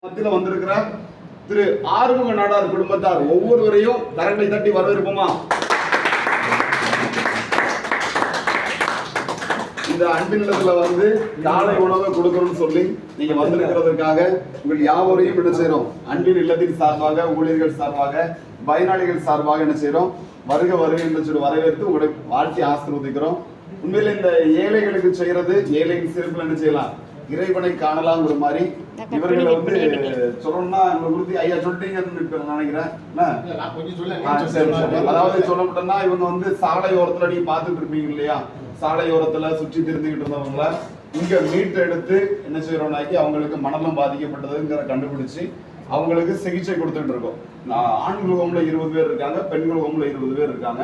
மத்தியில் வந்திருக்கிற திரு ஆறுமுக நாடார் குடும்பத்தார் ஒவ்வொருவரையும் கரங்களை தட்டி வரவேற்போமா. இந்த அன்பின் இல்லத்துல வந்து காலை உணவை கொடுக்கணும்னு சொல்லி நீங்க வந்திருக்கிறதுக்காக உங்கள் யாவரையும் என்ன செய்யறோம், அன்பின் இல்லத்தின் சார்பாக, ஊழியர்கள் சார்பாக, பயனாளிகள் சார்பாக என்ன செய்யறோம், வருக வருக என்று சொல்லி வரவேற்று உங்களை வாழ்த்தி ஆசீர்வதிக்கிறோம். உண்மையில இந்த ஏழைகளுக்கு செய்யறது, ஏழையின் சிறப்புல என்ன செய்யலாம், இறைவனை காணலாங்கிற மாதிரி இவர்களை வந்து சொல்லணும்னா உறுதி ஐயா சொல்லிட்டீங்கன்னு நினைக்கிறேன். அதாவது சொல்லப்பட்டோம்னா இவங்க வந்து சாலையோரத்துல நீங்க பாத்துட்டு இருப்பீங்க இல்லையா, சாலையோரத்துல சுற்றி திருந்துகிட்டு இருந்தவங்கள இங்க மீட் எடுத்து என்ன செய்யறோம்னாக்கி அவங்களுக்கு மனநலம் பாதிக்கப்பட்டதுங்கிற கண்டுபிடிச்சு அவங்களுக்கு சிகிச்சை கொடுத்துட்டு இருக்கோம். ஆண்கள் ஹோம்ல 20 பேர் இருக்காங்க, பெண்கள் ஹோம்ல 20 பேர் இருக்காங்க.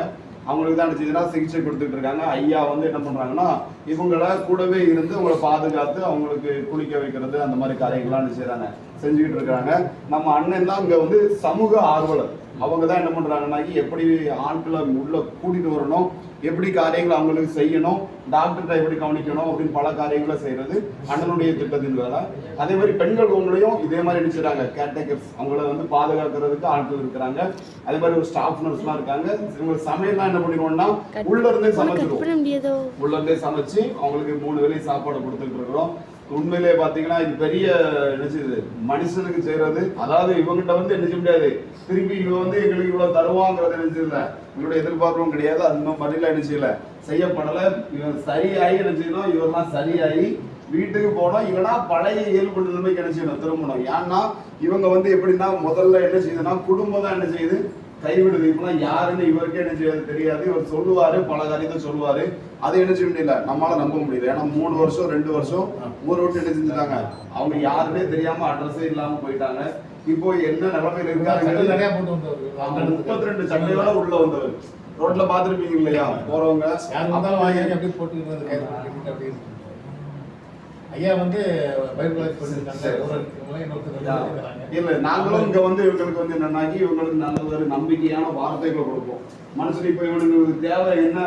அவங்களுக்கு தான் என்ன சிகிச்சை கொடுத்துட்டு இருக்காங்க. ஐயா வந்து என்ன பண்றாங்கன்னா இவங்கள கூடவே இருந்து உங்களை பாதுகாத்து அவங்களுக்கு குளிக்க வைக்கிறது அந்த மாதிரி காரியங்கள்லாம் என்ன செய்யறாங்க, செஞ்சுக்கிட்டு இருக்காங்க. நம்ம அண்ணன் தான் இங்க வந்து சமூக ஆர்வலர். அவங்க தான் என்ன பண்றாங்கன்னாக்கி எப்படி ஆட்களை உள்ள கூட்டிட்டு வரணும், எப்படி காரியங்களை அவங்களுக்கு செய்யணும், டாக்டர்கிட்ட எப்படி கவனிக்கணும் அப்படின்னு பல காரியங்களை செய்யறது அண்ணனுடைய திட்டத்தின் வேலை. அதே மாதிரி பெண்கள் ஹோம்லையும் இதே மாதிரி என்ன செய்றாங்க, கேர்டேக்கர்ஸ் அவங்கள வந்து பாதுகாக்கிறதுக்கு ஆட்கள் இருக்கிறாங்க. அதே மாதிரி ஒரு ஸ்டாஃப் நர்ஸ்லாம் இருக்காங்க. இவங்க சமையல்லாம் என்ன பண்ணிடுவோம்னா உள்ள இருந்தே சமைச்சிடுவோம். உள்ள இருந்தே சமைச்சு அவங்களுக்கு 3 வேளை சாப்பாடு கொடுத்துட்டு இருக்கிறோம். உண்மையிலே பாத்தீங்கன்னா இது பெரிய என்ன செய்யுது, மனுஷனுக்கு செய்யறது. அதாவது இவங்கிட்ட வந்து என்ன செய்ய முடியாது, திருப்பி இவங்க வந்து எங்களுக்கு இவ்வளவு தருவாங்கிறது என்ன செய்யல, இவருடைய எதிர்பார்ப்பும் கிடையாது. அந்த மாதிரிலாம் என்ன செய்யல, செய்யப்படல. இவன் சரியாகி என்ன செய்யணும், இவரெல்லாம் சரியாகி வீட்டுக்கு போனோம். இல்லைன்னா பழைய இயல்பு நிலைமைக்கு என்ன செய்யணும், திரும்பணும். ஏன்னா இவங்க வந்து எப்படின்னா முதல்ல என்ன செய்யுதுன்னா குடும்பம் தான் என்ன செய்யுது, கைவிடுது. இப்பெல்லாம் யாருன்னு இவருக்கே என்ன செய்யாது தெரியாது. இவர் சொல்லுவாரு, பல காரியத்தை சொல்லுவாரு, அதை என்ன செய்ய முடியல, நம்மளால நம்ப முடியல. ஏன்னா 3 வருஷம் 2 வருஷம் ஊரை விட்டு என்ன செஞ்சுட்டாங்க, அவங்க யாருன்னே தெரியாம அட்ரஸே இல்லாம போயிட்டாங்க. இப்போ என்ன நிலைமையில இருக்காங்க, 32 சண்டையோட உள்ள வந்தவர். ரோட்ல பாத்துருப்பீங்க இல்லையா போறவங்க, ஐயா வந்து இல்ல நாங்களும் இங்க வந்து இவங்களுக்கு வந்து என்னன்னாக்கி இவங்களுக்கு நல்ல ஒரு நம்பிக்கையான வார்த்தைகளை கொடுப்போம். மனுஷன் இப்ப இவங்களுக்கு தேவை என்ன,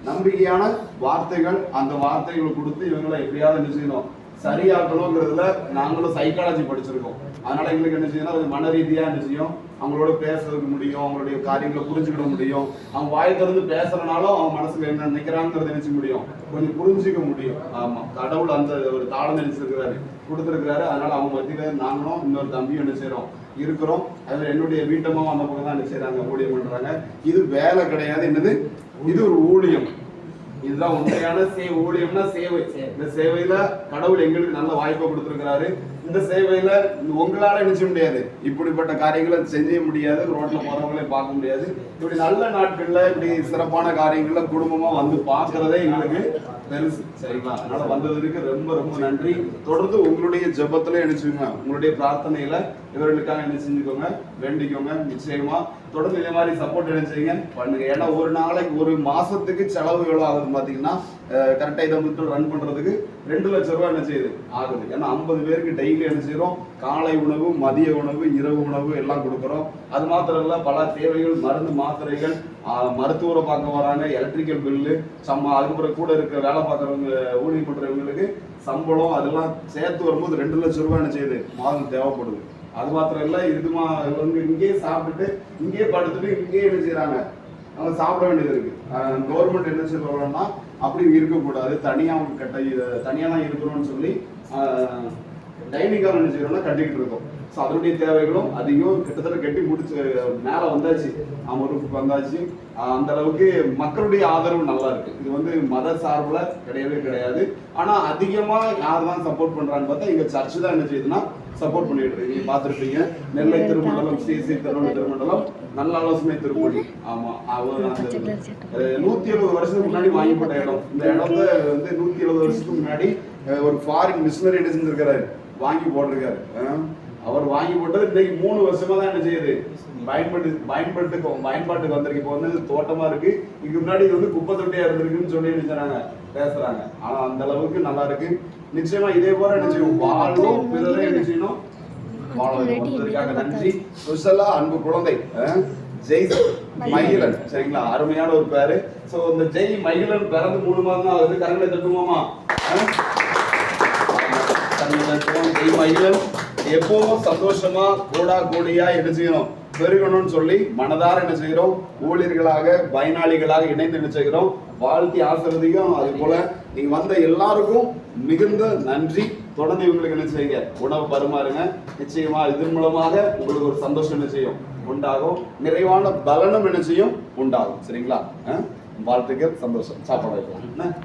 நம்பிக்கையான வார்த்தைகள். அந்த வார்த்தைகளை கொடுத்து இவங்களை எப்படியாவது என்ன செய்யணும், சரியாக்கணுங்கிறதுல நாங்களும் சைக்காலஜி படிச்சிருக்கோம். அதனால எங்களுக்கு என்ன செய்யணும், அது மன ரீதியா என்ன செய்யும், அவங்களோட பேசுறதுக்கு முடியும், அவங்களுடைய காரியங்களை புரிஞ்சுக்கிட முடியும். அவங்க வாய் திறந்து பேசுறனாலும் அவங்க மனசுல என்ன நினைக்கிறாங்கிறத நினைச்சு முடியும், கொஞ்சம் புரிஞ்சுக்க முடியும். ஆமா, கடவுள் அந்த ஒரு தாளம் நினைச்சிருக்கிறாரு, கொடுத்துருக்கிறாரு. அதனால அவங்க மத்தியில நாங்களும் இன்னொரு தம்பியும் என்ன செய்யறோம், இருக்கிறோம். அதுல என்னுடைய வீட்டமாவும் அந்த பக்கம் தான் என்ன செய்யறாங்க, ஊழியம் பண்றாங்க. இது வேலை கிடையாது, என்னது, இது ஒரு ஊழியம். இதுதான் உண்மையான ஊழியம்னா சேவை. இந்த சேவையில கடவுள் எங்களுக்கு நல்ல வாய்ப்பை கொடுத்திருக்கிறாரு. இந்த சேவையில உங்களால நினைச்ச முடியாது, இப்படிப்பட்ட காரியங்களை செய்ய முடியாது, ரோட்ல போறவங்களே பார்க்க முடியாது. இப்படி நல்ல நாட்கள்ல இப்படி சிறப்பான காரியங்கள்ல குடும்பமா வந்து பார்க்கறதே எங்களுக்கு பெருசு. சரிங்களா? அதனால வந்ததுக்கு ரொம்ப ரொம்ப நன்றி. தொடர்ந்து உங்களுடைய ஜெபத்துல நினைச்சுக்கோங்க, உங்களுடைய பிரார்த்தனையில இவர்களுக்காக என்ன செஞ்சுக்கோங்க, வேண்டிக்கோங்க. நிச்சயமா தொடர்ந்து இதே மாதிரி சப்போர்ட் என்ன செய்யுங்க, பண்ணுங்க. ஏன்னா ஒரு நாளைக்கு ஒரு மாசத்துக்கு செலவு எவ்வளவு ஆகுது பாத்தீங்கன்னா, கரெக்டா இதை மட்டும் ரன் பண்றதுக்கு 2 லட்சம் ரூபாய் என்ன செய்யுது ஆகுது. ஏன்னா 50 பேருக்கு டெய்லி என்ன செய்யறோம், காலை உணவு, மதிய உணவு, இரவு உணவு எல்லாம் கொடுக்குறோம். அது மாத்திரம் இல்ல, பல தேவைகள், மருந்து மாத்திரைகள், மருத்துவரை பார்க்க வராங்க, எலக்ட்ரிக்கல் பில்லு, அதுக்கப்புறம் கூட இருக்க வேலை பார்க்கறவங்க, ஊழியம் பண்றவங்களுக்கு சம்பளம், அதெல்லாம் சேர்த்து வரும்போது 2 லட்சம் ரூபாய் என்ன செய்யுது மாதம் தேவைப்படுது. அது மாத்திரம் இல்ல, இதுமா வந்து இங்கேயே சாப்பிட்டுட்டு இங்கேயே படுத்துட்டு இங்கேயே என்ன செய்யறாங்க, அவங்க சாப்பிட வேண்டியது இருக்கு. கவர்மெண்ட் என்ன சொல்றாங்கன்னா அப்படி இருக்கக்கூடாது, தனியா அவங்க தனியா தான் இருக்கணும்னு சொல்லி டைனிங் ஹால் என்ன செய்யறோம்னா கட்டிக்கிட்டு இருக்கோம். ஸோ அதனுடைய தேவைகளும் அதிகம் கிட்டத்தட்ட கட்டி முடிச்சு மேலே வந்தாச்சு, ரூஃபுக்கு வந்தாச்சு. அந்த அளவுக்கு மக்களுடைய ஆதரவு நல்லா இருக்கு. இது வந்து மத சார்புல கிடையவே கிடையாது. ஆனா அதிகமா யார் தான் சப்போர்ட் பண்றான்னு பார்த்தா எங்க சர்ச்சு தான் என்ன செய்யுதுன்னா சப்போர்ட் பண்ணிட்டு இருக்கு. நீங்க பார்த்துருப்பீங்க, நெல்லை திருமண்டலம், ஸ்ரீ திருவண்ண திருமண்டலம், நல்ல ஆலோசனை திருப்பதி. ஆமா, அவர் 170 வருஷத்துக்கு முன்னாடி வாங்கி போட்ட இடம். இந்த இடத்த வந்து 170 வருஷத்துக்கு முன்னாடி ஒரு ஃபாரின் மிஷினரி என்ன செஞ்சிருக்காரு, வாங்கி போட்டிருக்காரு. அவர் வாங்கி போட்டது இன்னைக்கு 3 வருஷமா தான் என்ன செய்யுது, பயன்பாட்டுக்கு வந்திருக்கு. இப்போ வந்து தோட்டமா இருக்கு, இதுக்கு முன்னாடி இது வந்து குப்பை தொட்டியா இருந்திருக்குன்னு சொல்லி நினைச்சாங்க, பேசுறாங்க. ஆனா அந்த அளவுக்கு நல்லா இருக்கு. நிச்சயமா இதே போல என்ன செய்யும், வாழும் பிறரை என்ன செய்யணும், வாழ நன்றி. ஸ்பெஷலா அன்பு குழந்தை ஜெய் மகிழன், சரிங்களா, அருமையான ஒரு பேரு. சோ இந்த ஜெய் மகிழன் பிறந்து 3 மாதம் தான் ஆகுது. கரங்களை தட்டுமாமா, ஜெய் மகிழன் எப்பவும் சந்தோஷமா கோடியா என்ன செய்யணும், பெருகணும்னு சொல்லி மனதார என்ன செய்யறோம், ஊழியர்களாக பயனாளிகளாக இணைந்து என்ன செய்கிறோம், வாழ்த்தி ஆசிர்வதிக்கும். அது போல நீங்க வந்த எல்லாருக்கும் மிகுந்த நன்றி. தொடர்ந்து இவங்களுக்கு என்ன செய்யுங்க, உணவு பரிமாறுங்க. நிச்சயமா இதன் மூலமாக உங்களுக்கு ஒரு சந்தோஷம் என்ன செய்யும், உண்டாகும். நிறைவான பலனும் என்ன செய்யும், உண்டாகும். சரிங்களா? வாழ்த்துக்கள், சந்தோஷம். சாப்பாடு வைக்கலாம்.